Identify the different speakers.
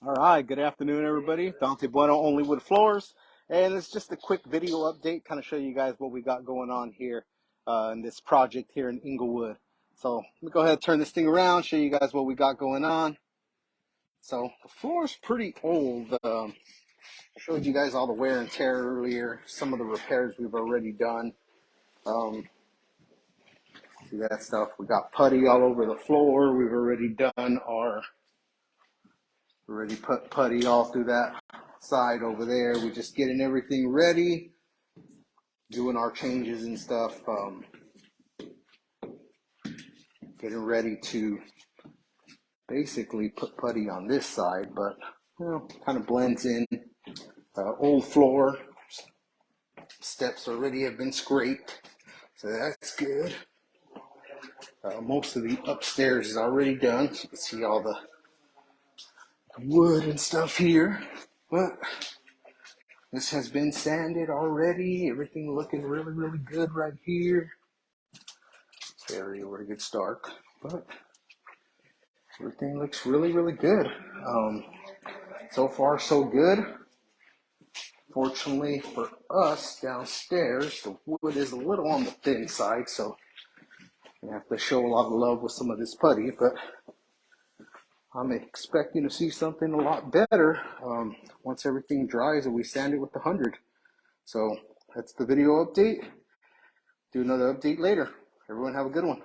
Speaker 1: All right, good afternoon, everybody. Bona, OnlyWoodFloors, and it's just a quick video update, kind of show you guys what we got going on here in this project here in Inglewood. So let me go ahead and turn this thing around, show you guys what we got going on. So the floor is pretty old. I showed you guys all the wear and tear earlier, some of the repairs we've already done. See that stuff? We got putty all over the floor. We've already done already put putty all through that side over there. We're just getting everything ready, doing our changes and stuff, getting ready to basically put putty on this side, but kind of blends in. Old floor, steps already have been scraped, so that's good. Most of the upstairs is already done, so you can see all the wood and stuff here, but this has been sanded already. Everything looking really, really good right here. This area where it gets dark, but everything looks really, really good. So far, so good. Fortunately for us downstairs, the wood is a little on the thin side, so I have to show a lot of love with some of this putty, but I'm expecting to see something a lot better once everything dries and we sand it with the 100. So that's the video update. Do another update later. Everyone have a good one.